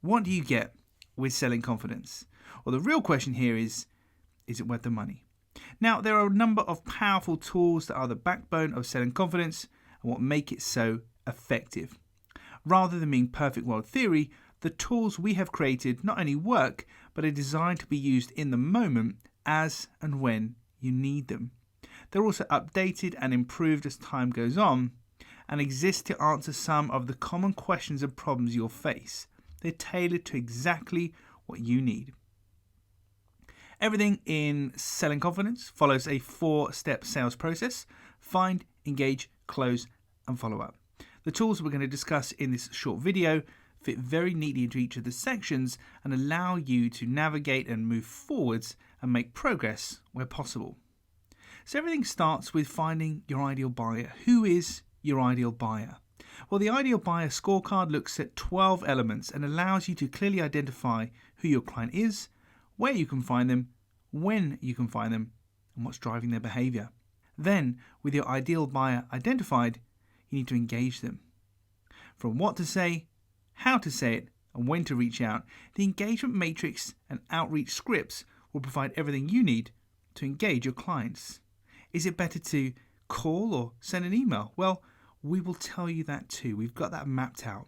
What do you get with selling confidence? Well, the real question here is it worth the money? Now, there are a number of powerful tools that are the backbone of selling confidence and what make it so effective. Rather than being perfect world theory, the tools we have created not only work, but are designed to be used in the moment as and when you need them. They're also updated and improved as time goes on and exist to answer some of the common questions and problems you'll face. They're tailored to exactly what you need. Everything in selling confidence follows a 4-step sales process: find, engage, close, and follow up. The tools we're going to discuss in this short video fit very neatly into each of the sections and allow you to navigate and move forwards and make progress where possible. So everything starts with finding your ideal buyer. Who is your ideal buyer? Well, the ideal buyer scorecard looks at 12 elements and allows you to clearly identify who your client is, where you can find them, when you can find them, and what's driving their behavior. Then, with your ideal buyer identified, you need to engage them. From what to say, how to say it, and when to reach out, the engagement matrix and outreach scripts will provide everything you need to engage your clients. Is it better to call or send an email? Well, we will tell you that too. We've got that mapped out.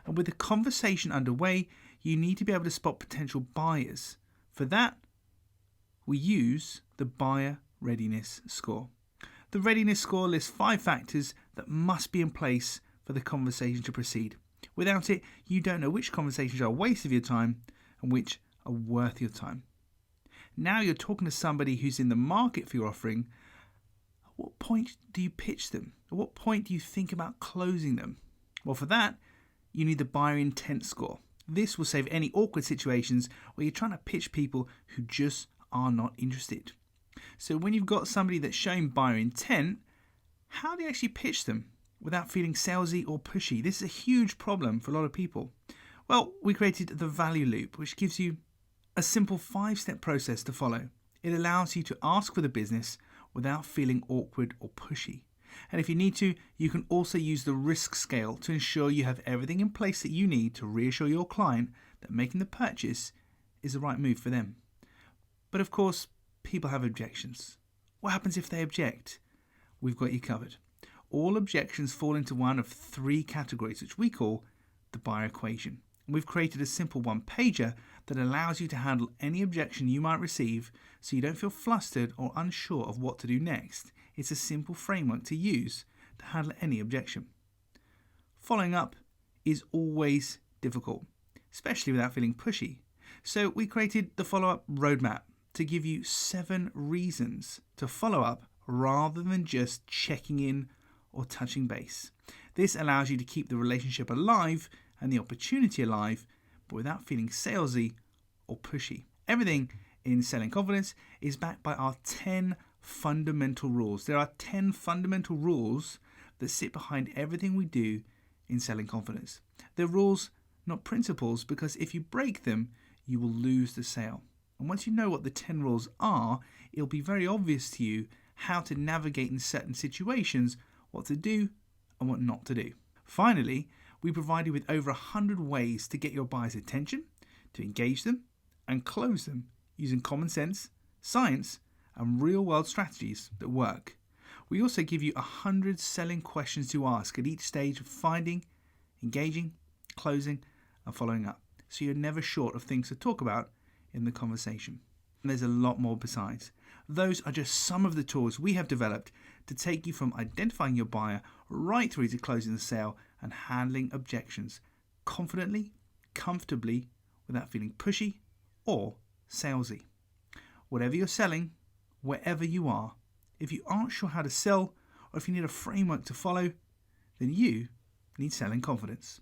And with the conversation underway, you need to be able to spot potential buyers. For that, we use the buyer readiness score. The readiness score lists 5 factors that must be in place for the conversation to proceed. Without it, you don't know which conversations are a waste of your time and which are worth your time. Now you're talking to somebody who's in the market for your offering. At what point do you pitch them? At what point do you think about closing them? Well, for that, you need the buyer intent score. This will save any awkward situations where you're trying to pitch people who just are not interested. So when you've got somebody that's showing buyer intent, how do you actually pitch them without feeling salesy or pushy? This is a huge problem for a lot of people. Well, we created the value loop, which gives you a simple 5-step process to follow. It allows you to ask for the business without feeling awkward or pushy. And if you need to, you can also use the risk scale to ensure you have everything in place that you need to reassure your client that making the purchase is the right move for them. But of course, people have objections. What happens if they object? We've got you covered. All objections fall into one of 3 categories, which we call the buyer equation. And we've created a simple one-pager that allows you to handle any objection you might receive so you don't feel flustered or unsure of what to do next. It's a simple framework to use to handle any objection. Following up is always difficult, especially without feeling pushy. So we created the follow-up roadmap to give you 7 reasons to follow up rather than just checking in or touching base. This allows you to keep the relationship alive and the opportunity alive, but without feeling salesy or pushy. Everything in selling confidence is backed by our 10 fundamental rules. There are 10 fundamental rules that sit behind everything we do in selling confidence. They're rules, not principles, because if you break them, you will lose the sale. And once you know what the 10 rules are, it'll be very obvious to you how to navigate in certain situations, what to do and what not to do. Finally, we provide you with over 100 ways to get your buyers' attention, to engage them and close them using common sense, science and real-world strategies that work. We also give you 100 selling questions to ask at each stage of finding, engaging, closing and following up, so you're never short of things to talk about in the conversation. And there's a lot more besides. Those are just some of the tools we have developed to take you from identifying your buyer right through to closing the sale and handling objections confidently, comfortably, without feeling pushy or salesy. Whatever you're selling, wherever you are, if you aren't sure how to sell or if you need a framework to follow, then you need selling confidence.